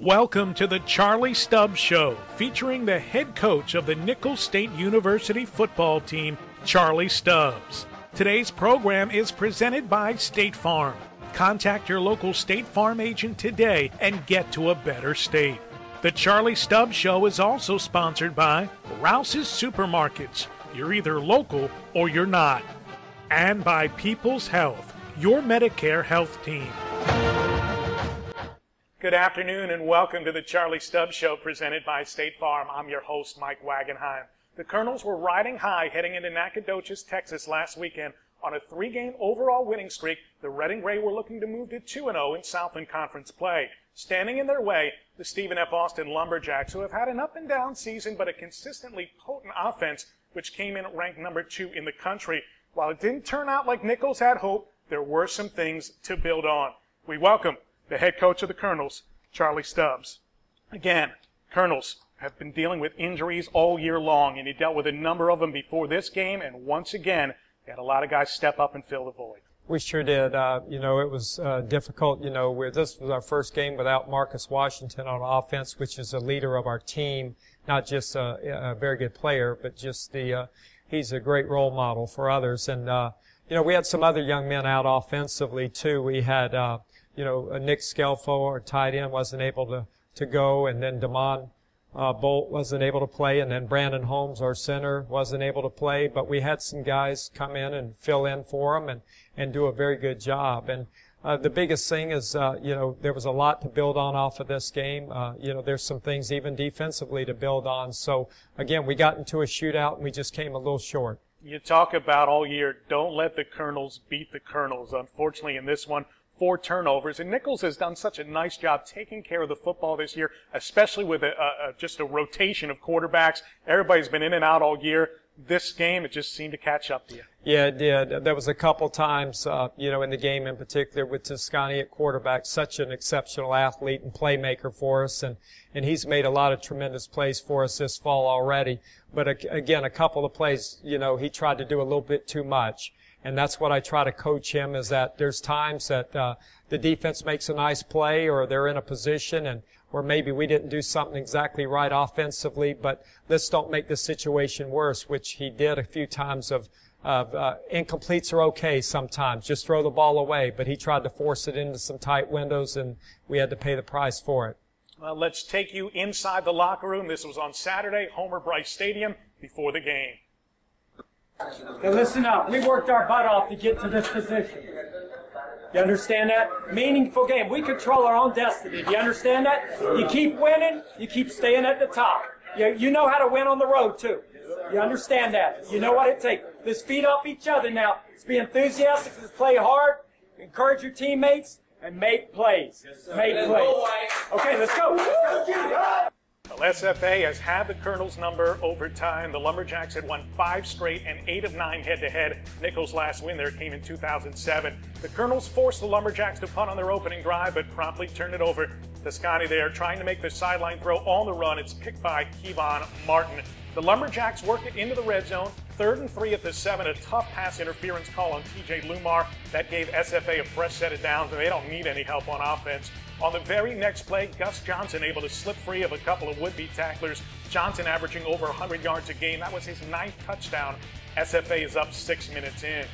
Welcome to the Charlie Stubbs Show, featuring the head coach of the McNeese State University football team, Charlie Stubbs. Today's program is presented by State Farm. Contact your local State Farm agent today and get to a better state. The Charlie Stubbs Show is also sponsored by Rouse's Supermarkets. You're either local or you're not. And by People's Health, your Medicare health team. Good afternoon and welcome to the Charlie Stubbs Show presented by State Farm. I'm your host, Mike Wagenheim. The Colonels were riding high heading into Nacogdoches, Texas last weekend. On a 3-game overall winning streak, the Red and Gray were looking to move to 2-0 in Southland Conference play. Standing in their way, the Stephen F. Austin Lumberjacks, who have had an up-and-down season but a consistently potent offense, which came in ranked number 2 in the country. While it didn't turn out like Nichols had hoped, there were some things to build on. We welcome the head coach of the Colonels, Charlie Stubbs. Again, Colonels have been dealing with injuries all year long, and he dealt with a number of them before this game, and once again, they had a lot of guys step up and fill the void. We sure did. It was difficult. This was our first game without Marcus Washington on offense, which is a leader of our team, not just a very good player, but just he's a great role model for others. And, we had some other young men out offensively, too. We had, Nick Scelfo, our tight end, wasn't able to go, and then Damon Bolt wasn't able to play, and then Brandon Holmes, our center, wasn't able to play. But we had some guys come in and fill in for them and do a very good job. And the biggest thing is, there was a lot to build on off of this game. There's some things even defensively to build on. So, again, we got into a shootout, and we just came a little short. You talk about all year, don't let the Colonels beat the Colonels. Unfortunately, in this one, 4 turnovers. And Nichols has done such a nice job taking care of the football this year, especially with just a rotation of quarterbacks. Everybody's been in and out all year. This game, it just seemed to catch up to you. Yeah, it did. There was a couple times, in the game in particular with Toscani at quarterback, such an exceptional athlete and playmaker for us. And he's made a lot of tremendous plays for us this fall already. But again, a couple of plays, he tried to do a little bit too much. And that's what I try to coach him, is that there's times that the defense makes a nice play, or they're in a position or maybe we didn't do something exactly right offensively, but let's don't make the situation worse, which he did a few times of incompletes are okay sometimes. Just throw the ball away. But he tried to force it into some tight windows, and we had to pay the price for it. Well, let's take you inside the locker room. This was on Saturday, Homer Bryce Stadium, before the game. Now listen up. We worked our butt off to get to this position. You understand that? Meaningful game. We control our own destiny. Do you understand that? You keep winning, you keep staying at the top. You know how to win on the road, too. You understand that? You know what it takes. Let's feed off each other now. Let's be enthusiastic. Let's play hard. Encourage your teammates and make plays. Make plays. Okay, let's go. Well, SFA has had the Colonels' number over time. The Lumberjacks had won 5 straight and 8 of 9 head-to-head. Nichols' last win there came in 2007. The Colonels forced the Lumberjacks to punt on their opening drive, but promptly turned it over. Toscani there trying to make the sideline throw on the run. It's picked by Kevon Martin. The Lumberjacks work it into the red zone. 3rd and 3 at the 7. A tough pass interference call on TJ Lumar. That gave SFA a fresh set of downs, and they don't need any help on offense. On the very next play, Gus Johnson able to slip free of a couple of would-be tacklers. Johnson averaging over 100 yards a game. That was his 9th touchdown. SFA is up 6 minutes in.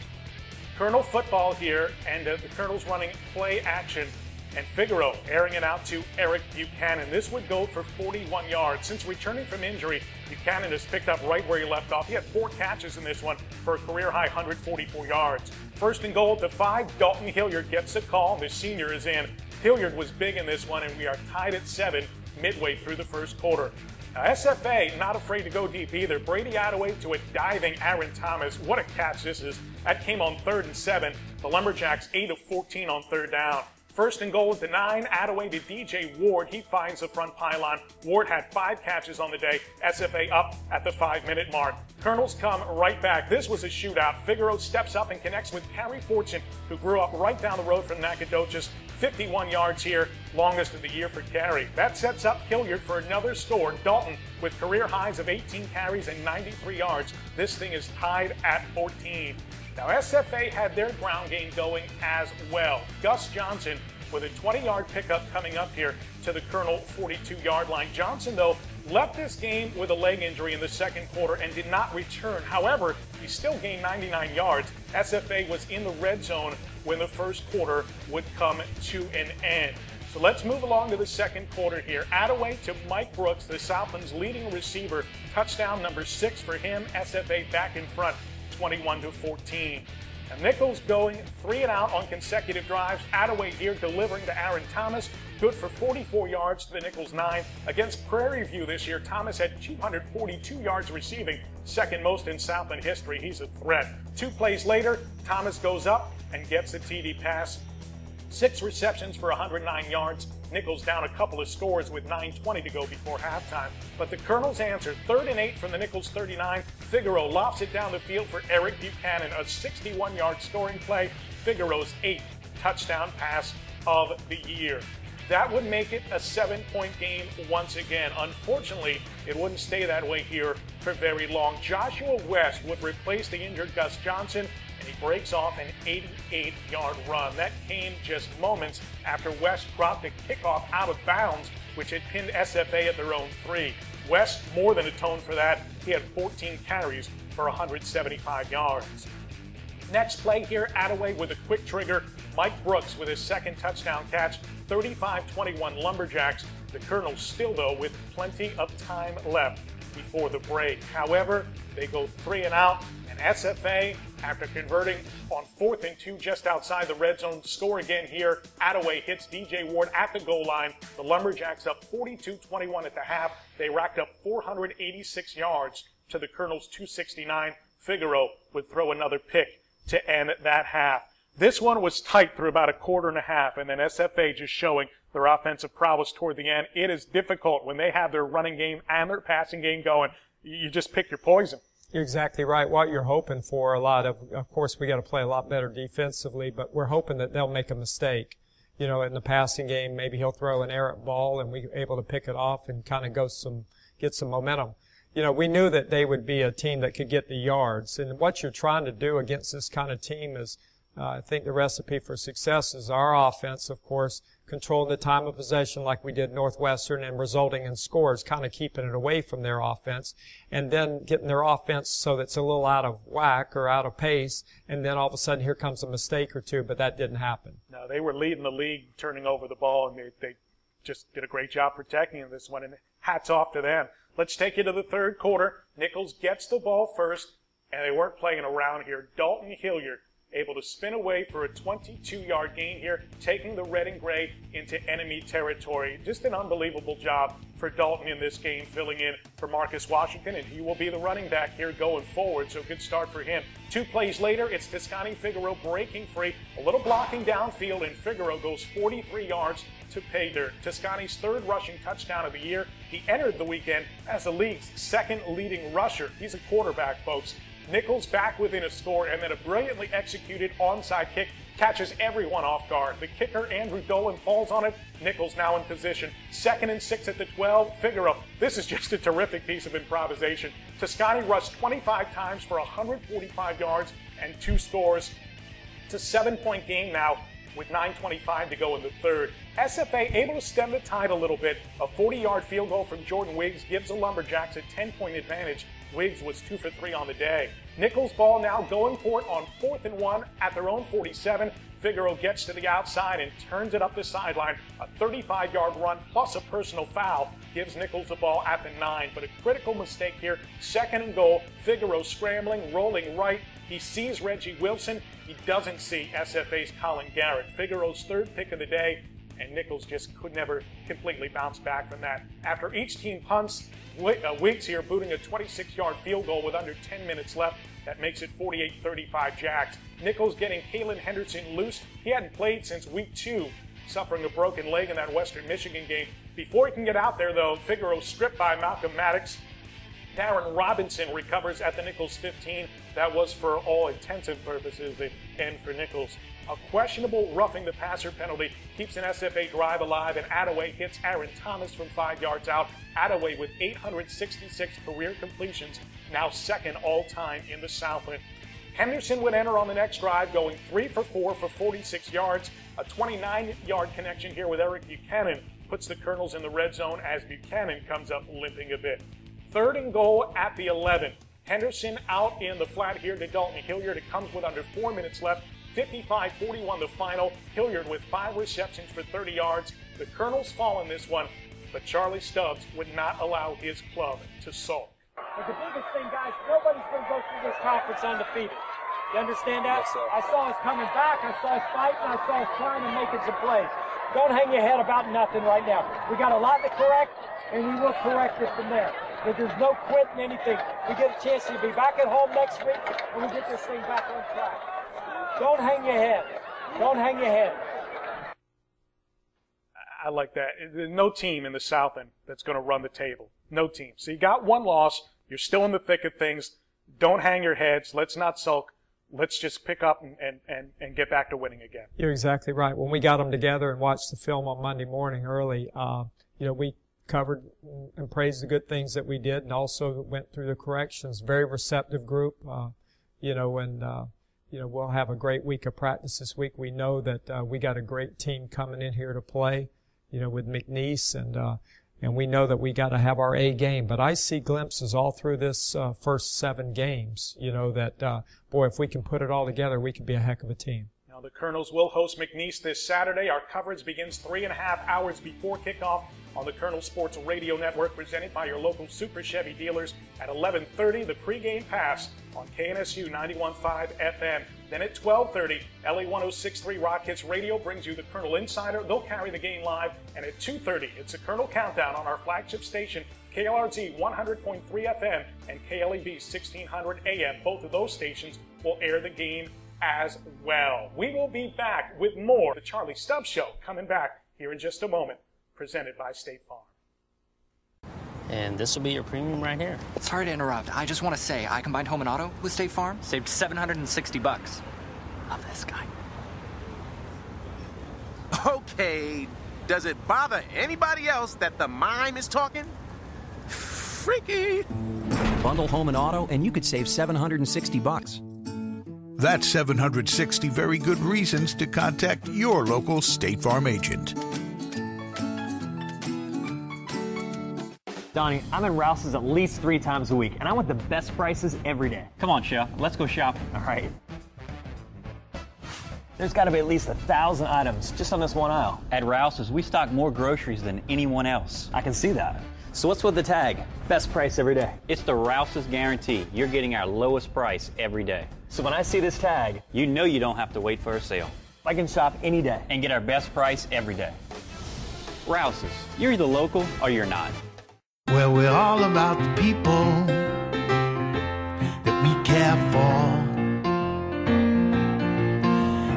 Colonel football here, and the Colonels running play action. And Figaro airing it out to Eric Buchanan. This would go for 41 yards. Since returning from injury, Buchanan has picked up right where he left off. He had 4 catches in this one for a career-high 144 yards. 1st and goal at the 5. Dalton Hilliard gets the call. The senior is in. Hilliard was big in this one, and we are tied at 7 midway through the first quarter. Now, SFA not afraid to go deep either. Brady Attaway to a diving Aaron Thomas. What a catch this is. That came on 3rd and 7. The Lumberjacks 8 of 14 on 3rd down. 1st and goal at the 9. Attaway to DJ Ward. He finds the front pylon. Ward had 5 catches on the day. SFA up at the 5-minute mark. Colonels come right back. This was a shootout. Figaro steps up and connects with Harry Fortune, who grew up right down the road from Nacogdoches. 51 yards here, longest of the year for Carey. That sets up Hilliard for another score. Dalton with career highs of 18 carries and 93 yards. This thing is tied at 14. Now, SFA had their ground game going as well. Gus Johnson with a 20-yard pickup coming up here to the Colonel 42-yard line. Johnson, though, left this game with a leg injury in the second quarter and did not return. However, he still gained 99 yards. SFA was in the red zone when the first quarter would come to an end. So let's move along to the second quarter here. Attaway to Mike Brooks, the Southland's leading receiver. Touchdown number 6 for him. SFA back in front, 21-14. And Nichols going 3 and out on consecutive drives. Attaway here delivering to Aaron Thomas. Good for 44 yards to the Nichols 9. Against Prairie View this year, Thomas had 242 yards receiving, second most in Southland history. He's a threat. 2 plays later, Thomas goes up and gets the TD pass. 6 receptions for 109 yards. Nichols down a couple of scores with 9:20 to go before halftime. But the Colonels answered. 3rd and 8 from the Nichols 39. Figaro lofts it down the field for Eric Buchanan, a 61-yard scoring play. Figaro's 8th touchdown pass of the year. That would make it a 7-point game once again. Unfortunately, it wouldn't stay that way here for very long. Joshua West would replace the injured Gus Johnson, and he breaks off an 88-yard run. That came just moments after West dropped a kickoff out of bounds, which had pinned SFA at their own 3. West more than atoned for that. He had 14 carries for 175 yards. Next play here, Attaway with a quick trigger. Mike Brooks with his second touchdown catch. 35-21 Lumberjacks. The Colonels still, though, with plenty of time left before the break. However, they go 3 and out, and SFA, after converting on 4th and 2 just outside the red zone, score again here. Attaway hits DJ Ward at the goal line. The Lumberjacks up 42-21 at the half. They racked up 486 yards to the Colonels' 269. Figaro would throw another pick to end that half. This one was tight through about a quarter and a half, and then SFA just showing their offensive prowess toward the end. It is difficult when they have their running game and their passing game going. You just pick your poison. You're exactly right. What you're hoping for, of course, we got to play a lot better defensively, but we're hoping that they'll make a mistake. You know, in the passing game, maybe he'll throw an errant ball and we're able to pick it off and kind of get some momentum. You know, we knew that they would be a team that could get the yards, and what you're trying to do against this kind of team is, I think the recipe for success is our offense, of course, controlling the time of possession like we did Northwestern and resulting in scores, kind of keeping it away from their offense, and then getting their offense so that it's a little out of whack or out of pace, and then all of a sudden here comes a mistake or two, but that didn't happen. No, they were leading the league, turning over the ball, and they just did a great job protecting this one, and hats off to them. Let's take you to the third quarter. Nichols gets the ball first, and they weren't playing around here. Dalton Hilliard able to spin away for a 22-yard gain here, taking the red and gray into enemy territory. Just an unbelievable job for Dalton in this game, filling in for Marcus Washington, and he will be the running back here going forward, so good start for him. 2 plays later, it's Toscani Figaro breaking free, a little blocking downfield, and Figaro goes 43 yards to pay dirt. Toscani's 3rd rushing touchdown of the year. He entered the weekend as the league's 2nd leading rusher. He's a quarterback, folks. Nichols back within a score, and then a brilliantly executed onside kick catches everyone off guard. The kicker, Andrew Dolan, falls on it. Nichols now in position. 2nd and 6 at the 12. Figaro, this is just a terrific piece of improvisation. Toscani rushed 25 times for 145 yards and 2 scores. It's a 7-point game now with 9:25 to go in the third. SFA able to stem the tide a little bit. A 40-yard field goal from Jordan Wiggs gives the Lumberjacks a 10-point advantage. Wiggs was 2 for 3 on the day. Nichols ball now going for it on 4th and 1 at their own 47. Figaro gets to the outside and turns it up the sideline. A 35-yard run plus a personal foul gives Nichols the ball at the 9. But a critical mistake here. 2nd and goal. Figaro scrambling, rolling right. He sees Reggie Wilson. He doesn't see SFA's Colin Garrett. Figaro's 3rd pick of the day, and Nichols just could never completely bounce back from that. After each team punts, Wiggs here booting a 26-yard field goal with under 10 minutes left. That makes it 48-35 Jacks. Nichols getting Kalen Henderson loose. He hadn't played since week 2, suffering a broken leg in that Western Michigan game. Before he can get out there, though, Figaro stripped by Malcolm Maddox. Darren Robinson recovers at the Nichols 15. That was, for all intensive purposes, the end for Nichols. A questionable roughing the passer penalty keeps an SFA drive alive, and Attaway hits Aaron Thomas from 5 yards out. Attaway with 866 career completions, now 2nd all-time in the Southland. Henderson would enter on the next drive, going 3 for 4 for 46 yards. A 29-yard connection here with Eric Buchanan puts the Colonels in the red zone as Buchanan comes up limping a bit. 3rd and goal at the 11. Henderson out in the flat here to Dalton Hilliard. It comes with under 4 minutes left. 55-41 the final. Hilliard with 5 receptions for 30 yards. The Colonels fall in this one, but Charlie Stubbs would not allow his club to sulk. But the biggest thing, guys, nobody's going to go through this conference undefeated. You understand that? Yes, sir. I saw us coming back, I saw us fighting, I saw us trying and making some plays. Don't hang your head about nothing right now. We got a lot to correct, and we will correct it from there. But there's no quitting anything. We get a chance to be back at home next week, and we get this thing back on track. Don't hang your head. Don't hang your head. I like that. There's no team in the South End that's going to run the table. No team. So you got one loss. You're still in the thick of things. Don't hang your heads. Let's not sulk. Let's just pick up and get back to winning again. You're exactly right. When we got them together and watched the film on Monday morning early, we covered and praised the good things that we did, and also went through the corrections. Very receptive group, we'll have a great week of practice this week. We know that we got a great team coming in here to play, with McNeese, and we know that we got to have our A game. But I see glimpses all through this first 7 games, that, if we can put it all together, we could be a heck of a team. Now the Colonels will host McNeese this Saturday. Our coverage begins 3.5 hours before kickoff on the Colonel Sports Radio Network, presented by your local Super Chevy dealers. At 11:30, the pregame pass on KNSU 91.5 FM. Then at 12:30, LA 106.3 Rock Hits Radio brings you the Colonel Insider. They'll carry the game live. And at 2:30, it's a Colonel Countdown on our flagship station, KLRZ 100.3 FM and KLEB 1600 AM. Both of those stations will air the game as well. We will be back with more. The Charlie Stubbs Show coming back here in just a moment, presented by State Farm. And this will be your premium right here. Sorry to interrupt. I just want to say I combined home and auto with State Farm. Saved $760. Love this guy. Okay, does it bother anybody else that the mime is talking? Freaky. Bundle home and auto, and you could save $760. That's 760 very good reasons to contact your local State Farm agent. Donnie, I'm in Rouse's at least 3 times a week, and I want the best prices every day. Come on, Chef. Let's go shopping. All right. There's got to be at least 1,000 items just on this one aisle. At Rouse's, we stock more groceries than anyone else. I can see that. So what's with the tag? Best price every day. It's the Rouse's guarantee. You're getting our lowest price every day. So when I see this tag, you know you don't have to wait for a sale. I can shop any day and get our best price every day. Rouse's, you're either local or you're not. Well, we're all about the people that we care for.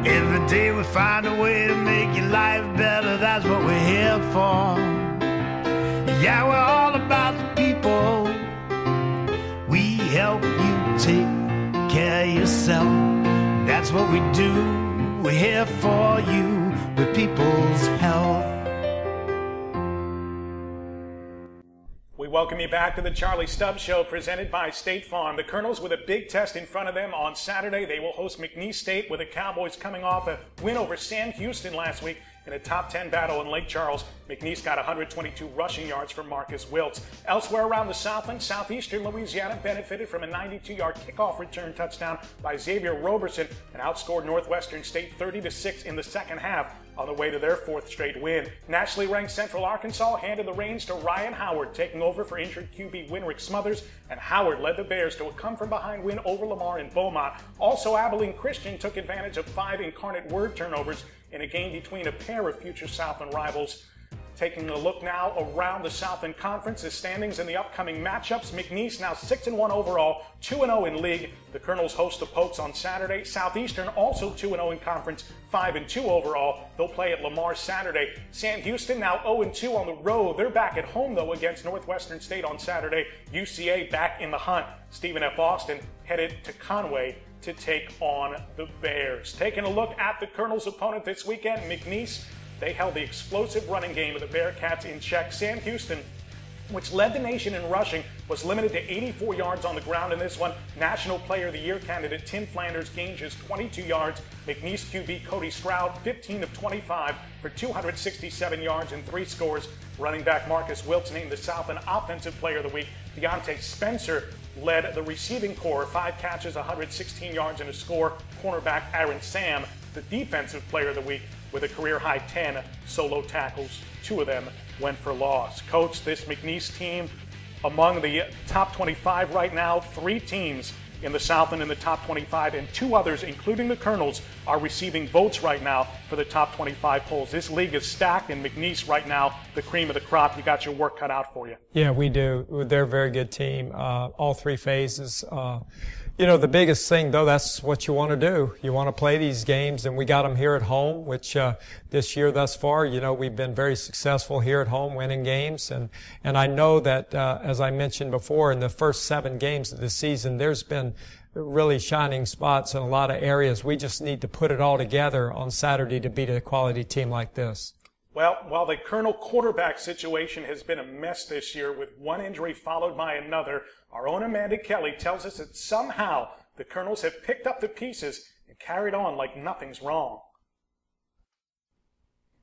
Every day we find a way to make your life better. That's what we're here for. Yeah, we're all about the people. We help you take care of yourself. That's what we do. We're here for you with people's health. We welcome you back to the Charlie Stubbs Show, presented by State Farm. The Colonels with a big test in front of them on Saturday. They will host McNeese State, with the Cowboys coming off a win over Sam Houston last week in a top 10 battle in Lake Charles. McNeese got 122 rushing yards from Marcus Wiltz. Elsewhere around the Southland, southeastern Louisiana benefited from a 92-yard kickoff return touchdown by Xavier Roberson and outscored Northwestern State 30-6 in the second half on the way to their 4th straight win. Nationally ranked Central Arkansas handed the reins to Ryan Howard, taking over for injured QB Winrick Smothers, and Howard led the Bears to a come-from-behind win over Lamar in Beaumont. Also, Abilene Christian took advantage of 5 Incarnate Word turnovers in a game between a pair of future Southland rivals. Taking a look now around the Southland Conference, the standings in the upcoming matchups. McNeese now 6-1 overall, 2-0 in league. The Colonels host the Pokes on Saturday. Southeastern also 2-0 in conference, 5-2 overall. They'll play at Lamar Saturday. Sam Houston now 0-2 on the road. They're back at home, though, against Northwestern State on Saturday. UCA back in the hunt. Stephen F. Austin headed to Conway to take on the Bears. Taking a look at the Colonels' opponent this weekend, McNeese. They held the explosive running game of the Bearcats in check. Sam Houston which led the nation in rushing, was limited to 84 yards on the ground in this one. National Player of the Year candidate Tim Flanders gained just 22 yards. McNeese QB Cody Stroud, 15 of 25 for 267 yards and 3 scores. Running back Marcus Wilkes named the Southland Offensive Player of the Week. Deontay Spencer led the receiving corps, 5 catches, 116 yards and a score. Cornerback Aaron Sam, the Defensive Player of the Week, with a career-high 10 solo tackles. 2 of them went for loss. Coach, this McNeese team among the top 25 right now. 3 teams in the Southland in the top 25, and 2 others, including the Colonels, are receiving votes right now for the top 25 polls. This league is stacked, and McNeese right now, the cream of the crop. You got your work cut out for you. Yeah, we do. They're a very good team, all 3 phases. The biggest thing, though, that's what you want to do. You want to play these games, and we got them here at home, which this year thus far, we've been very successful here at home, winning games. And I know that, as I mentioned before, in the first 7 games of the season, there's been really shining spots in a lot of areas. We just need to put it all together on Saturday to beat a quality team like this. Well, while the Colonel quarterback situation has been a mess this year with one injury followed by another, our own Amanda Kelly tells us that somehow the Colonels have picked up the pieces and carried on like nothing's wrong.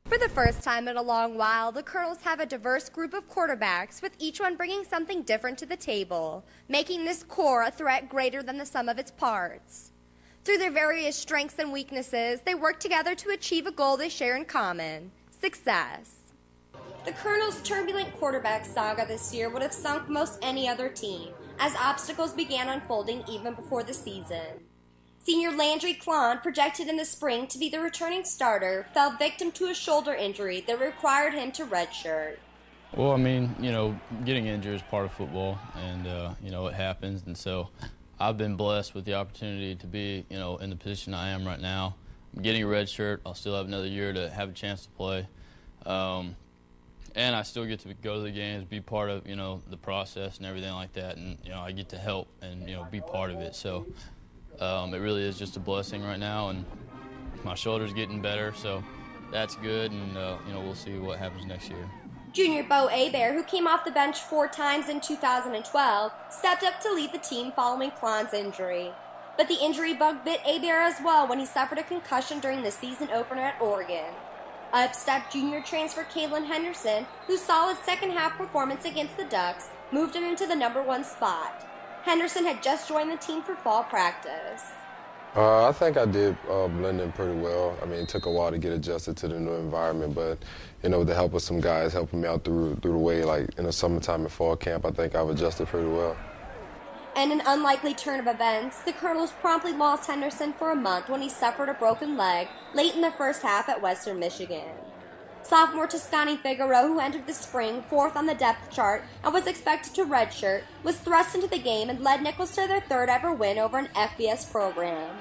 For the first time in a long while, the Colonels have a diverse group of quarterbacks, with each one bringing something different to the table, making this core a threat greater than the sum of its parts. Through their various strengths and weaknesses, they work together to achieve a goal they share in common: success. The Colonels' turbulent quarterback saga this year would have sunk most any other team, as obstacles began unfolding even before the season. Senior Landry Klon, projected in the spring to be the returning starter, fell victim to a shoulder injury that required him to redshirt. Well, getting injured is part of football, and, it happens. And so I've been blessed with the opportunity to be, in the position I am right now. I'm getting a red shirt. I'll still have another year to have a chance to play. And I still get to go to the games, be part of, the process and everything like that. And, I get to help and, be part of it. So it really is just a blessing right now. And my shoulder's getting better, so that's good. And, we'll see what happens next year. Junior Bo Hebert, who came off the bench 4 times in 2012, stepped up to lead the team following Klon's injury. But the injury bug bit Hebert as well when he suffered a concussion during the season opener at Oregon. Up stepped junior transfer Kalen Henderson, whose solid second-half performance against the Ducks moved him into the #1 spot. Henderson had just joined the team for fall practice. I think I did blend in pretty well. It took a while to get adjusted to the new environment, but, with the help of some guys helping me out through the way, like in the summertime and fall camp, I think I've adjusted pretty well. In an unlikely turn of events, the Colonels promptly lost Henderson for a month when he suffered a broken leg late in the first half at Western Michigan. Sophomore Toscani Figueroa, who entered the spring 4th on the depth chart and was expected to redshirt, was thrust into the game and led Nichols to their 3rd ever win over an FBS program.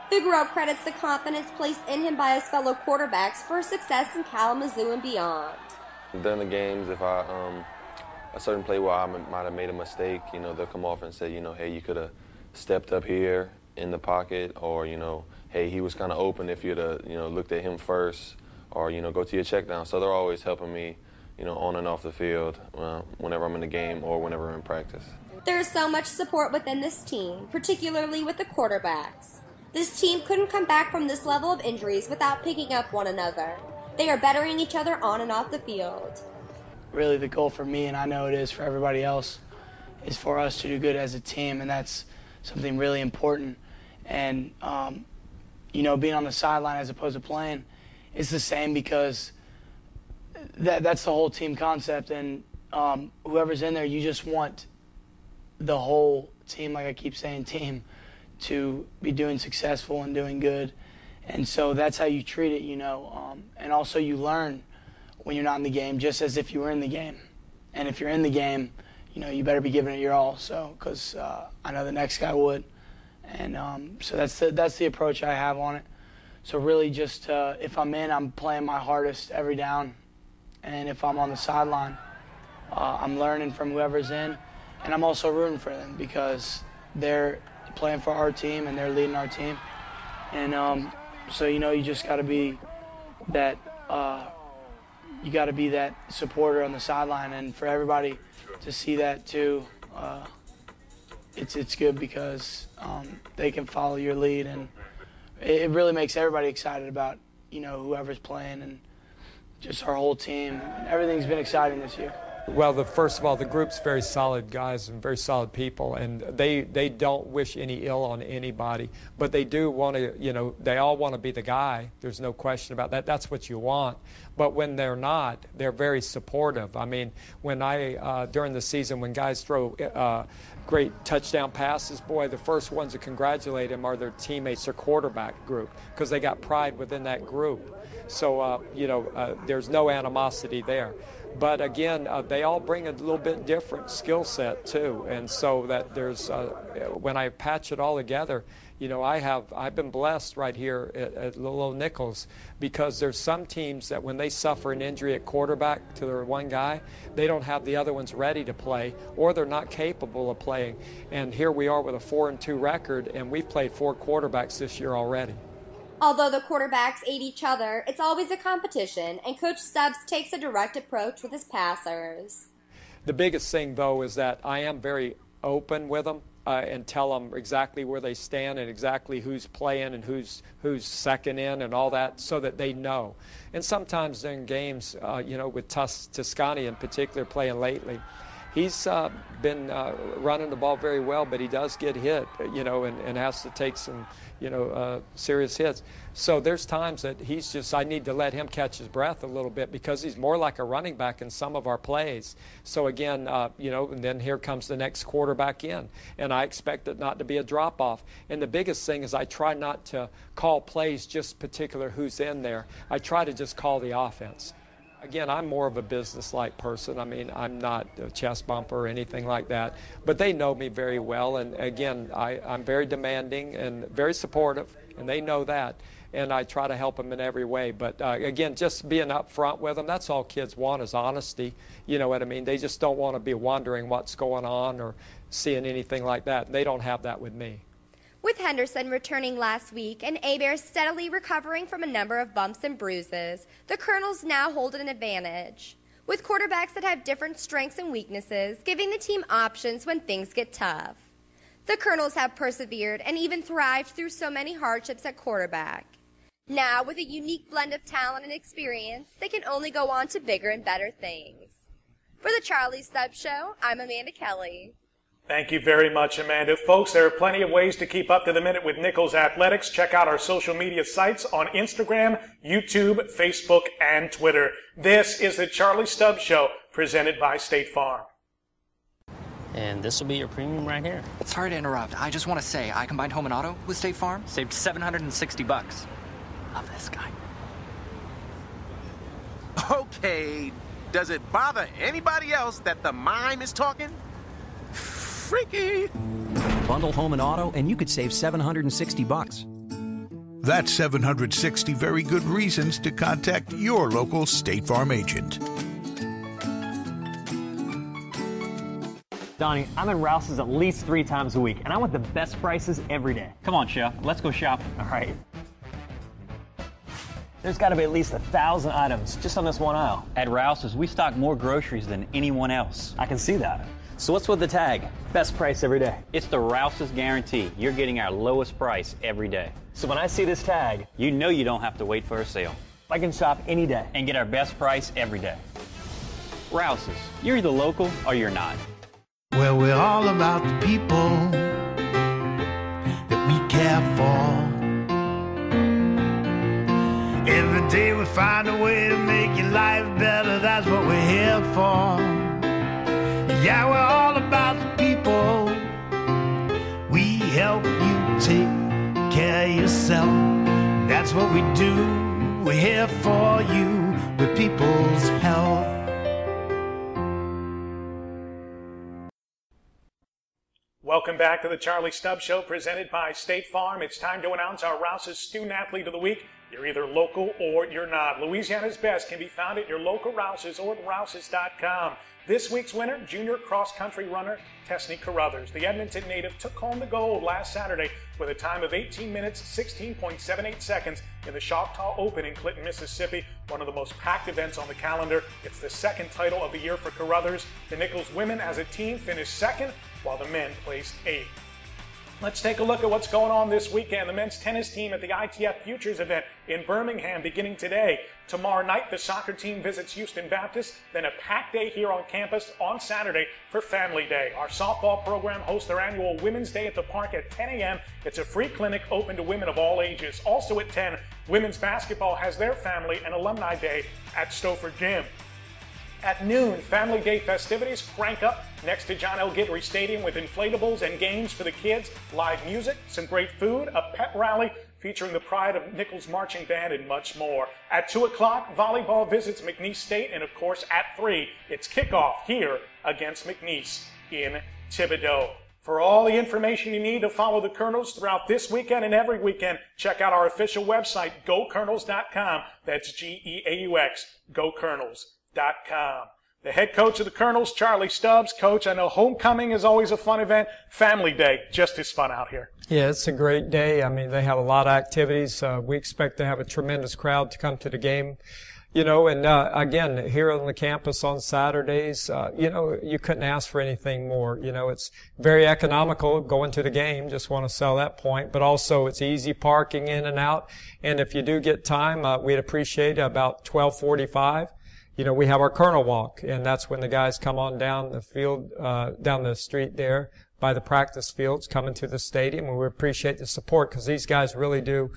Figueroa credits the confidence placed in him by his fellow quarterbacks for his success in Kalamazoo and beyond. During the games, if a certain play where I might have made a mistake, they'll come off and say, hey, you could have stepped up here in the pocket, or, hey, he was kind of open if you'd have, looked at him first, or, go to your check down. So they're always helping me, on and off the field whenever I'm in the game or whenever I'm in practice. There is so much support within this team, particularly with the quarterbacks. This team couldn't come back from this level of injuries without picking up one another. They are bettering each other on and off the field. Really the goal for me, and I know it is for everybody else, is for us to do good as a team, and that's something really important. And, being on the sideline as opposed to playing is the same, because that's the whole team concept, and whoever's in there, you just want the whole team, like I keep saying, team, to be doing successful and doing good. And so that's how you treat it, and also you learn when you're not in the game, just as if you were in the game. And if you're in the game, you better be giving it your all. So, because I know the next guy would, and so that's the approach I have on it. So really, just if I'm in, I'm playing my hardest every down, and if I'm on the sideline, I'm learning from whoever's in, and I'm also rooting for them because they're playing for our team and they're leading our team, and so you just got to be that. you got to be that supporter on the sideline, and for everybody to see that too, it's good because they can follow your lead, and it really makes everybody excited about whoever's playing and just our whole team. Everything's been exciting this year. Well, first of all, the group's very solid guys and very solid people, and they don't wish any ill on anybody, but they do want to, they all want to be the guy. There's no question about that. That's what you want. But when they're not, they're very supportive. I mean, when during the season, when guys throw great touchdown passes, boy, the first ones to congratulate them are their teammates, their quarterback group, because they got pride within that group. So, there's no animosity there. But again, they all bring a little bit different skill set too, and so that there's when I patch it all together, I've been blessed right here at Little Nichols, because there's some teams that when they suffer an injury at quarterback to their one guy, they don't have the other ones ready to play, or they're not capable of playing. And here we are with a 4-2 record, and we've played 4 quarterbacks this year already. Although the quarterbacks aid each other, it's always a competition, and Coach Stubbs takes a direct approach with his passers. The biggest thing, though, is that I am very open with them and tell them exactly where they stand and exactly who's playing and who's second in and all that, so that they know. And sometimes during games, with Toscani in particular playing lately, he's been running the ball very well, but he does get hit, and has to take some, serious hits. So there's times that I need to let him catch his breath a little bit, because he's more like a running back in some of our plays. So again, and then here comes the next quarterback in, and I expect it not to be a drop-off. And the biggest thing is I try not to call plays just particular who's in there. I try to just call the offense. Again, I'm more of a business-like person. I mean, I'm not a chest bumper or anything like that. But they know me very well. And again, I'm very demanding and very supportive, and they know that. And I try to help them in every way. But again, just being up front with them, that's all kids want, is honesty. You know what I mean? They just don't want to be wondering what's going on or seeing anything like that. They don't have that with me. With Henderson returning last week and Hebert steadily recovering from a number of bumps and bruises, the Colonels now hold an advantage, with quarterbacks that have different strengths and weaknesses, giving the team options when things get tough. The Colonels have persevered and even thrived through so many hardships at quarterback. Now, with a unique blend of talent and experience, they can only go on to bigger and better things. For the Charlie Stubbs Show, I'm Amanda Kelly. Thank you very much, Amanda. Folks, there are plenty of ways to keep up to the minute with Nichols Athletics. Check out our social media sites on Instagram, YouTube, Facebook, and Twitter. This is the Charlie Stubbs Show, presented by State Farm. And this will be your premium right here. Sorry to interrupt. I just want to say I combined home and auto with State Farm. Saved $760. Love this guy. Okay, does it bother anybody else that the mime is talking? Freaky. Bundle home and auto, and you could save $760. That's 760 very good reasons to contact your local State Farm agent. Donnie, I'm in Rouse's at least 3 times a week, and I want the best prices every day. Come on, Chef. Let's go shopping. All right. There's got to be at least 1,000 items just on this one aisle. At Rouse's, we stock more groceries than anyone else. I can see that. So what's with the tag? Best price every day. It's the Rouse's guarantee. You're getting our lowest price every day. So when I see this tag, you know you don't have to wait for a sale. I can shop any day and get our best price every day. Rouse's, you're either local or you're not. Well, we're all about the people that we care for. Every day we find a way to make your life better. That's what we're here for. Yeah, we're all about the people. We help you take care of yourself. That's what we do. We're here for you with people's health. Welcome back to the Charlie Stubbs Show, presented by State Farm. It's time to announce our Rouse's Student Athlete of the Week. You're either local or you're not. Louisiana's Best can be found at your local Rouse's or at rouses.com. This week's winner, junior cross-country runner Tesney Carruthers. The Edmonton native took home the gold last Saturday with a time of 18 minutes, 16.78 seconds in the Choctaw Open in Clinton, Mississippi, one of the most packed events on the calendar. It's the second title of the year for Carruthers. The Nichols women as a team finished second, while the men placed 8th. Let's take a look at what's going on this weekend. The men's tennis team at the ITF Futures event in Birmingham beginning today. Tomorrow night, the soccer team visits Houston Baptist, then a packed day here on campus on Saturday for Family Day. Our softball program hosts their annual Women's Day at the Park at 10 a.m. It's a free clinic open to women of all ages. Also at 10, women's basketball has their Family and Alumni Day at Stouffer Gym. At noon, Family Day festivities crank up next to John L. Guidry Stadium with inflatables and games for the kids, live music, some great food, a pep rally featuring the Pride of Nichols Marching Band, and much more. At 2 o'clock, volleyball visits McNeese State, and of course at 3, it's kickoff here against McNeese in Thibodaux. For all the information you need to follow the Colonels throughout this weekend and every weekend, check out our official website, GoColonels.com. That's G-E-A-U-X, GoColonels.com. The head coach of the Colonels, Charlie Stubbs. Coach, I know homecoming is always a fun event. Family Day, just as fun out here. Yeah, it's a great day. I mean, they have a lot of activities. We expect to have a tremendous crowd to come to the game. You know, and again, here on the campus on Saturdays, you know, you couldn't ask for anything more. You know, it's very economical going to the game. Just want to sell that point. But also, it's easy parking in and out. And if you do get time, we'd appreciate about 12:45. You know, we have our Colonel Walk, and that's when the guys come on down the field, down the street there by the practice fields, coming to the stadium, and we appreciate the support because these guys really do.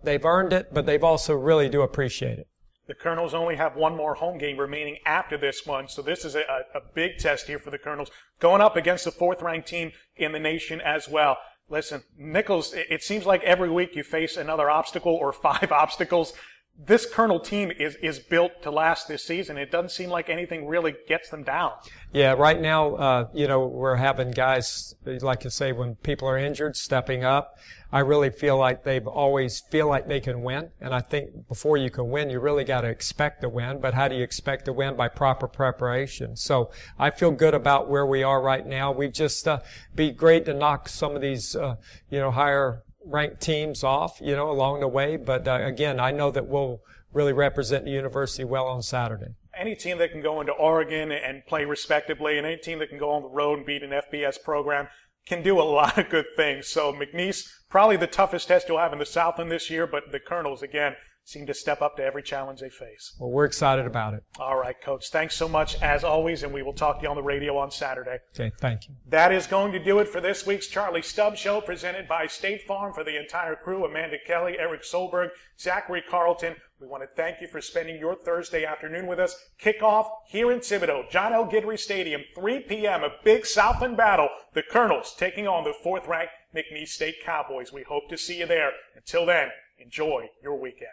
They've earned it, but they've also really do appreciate it. The Colonels only have one more home game remaining after this one, so this is a big test here for the Colonels, going up against the 4th-ranked team in the nation as well. Listen, Nichols, it seems like every week you face another obstacle or 5 obstacles. This Colonel team is built to last this season. It doesn't seem like anything really gets them down. Yeah, right now, you know, we're having guys, like you say, when people are injured, stepping up. I really feel like they've always feel like they can win. And I think before you can win, you really got to expect to win. But how do you expect to win? By proper preparation. So I feel good about where we are right now. We've just, be great to knock some of these, you know, higher ranked teams off, you know, along the way. But again, I know that we'll really represent the university well on Saturday. Any team that can go into Oregon and play respectably, and any team that can go on the road and beat an FBS program can do a lot of good things. So McNeese, probably the toughest test you'll have in the Southland this year, but the Colonels, again, seem to step up to every challenge they face. Well, we're excited about it. All right, Coach. Thanks so much, as always, and we will talk to you on the radio on Saturday. Okay, thank you. That is going to do it for this week's Charlie Stubbs Show, presented by State Farm. For the entire crew, Amanda Kelly, Eric Solberg, Zachary Carlton, we want to thank you for spending your Thursday afternoon with us. Kickoff here in Thibodaux, John L. Guidry Stadium, 3 p.m., a big Southland battle. The Colonels taking on the 4th-ranked McNeese State Cowboys. We hope to see you there. Until then, enjoy your weekend.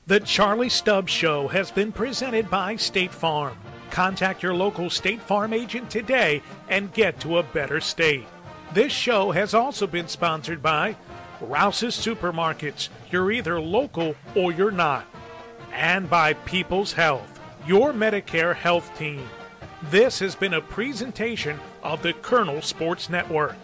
The Charlie Stubbs Show has been presented by State Farm. Contact your local State Farm agent today and get to a better state. This show has also been sponsored by Rouse's Supermarkets. You're either local or you're not. And by People's Health, your Medicare health team. This has been a presentation of the Colonel Sports Network.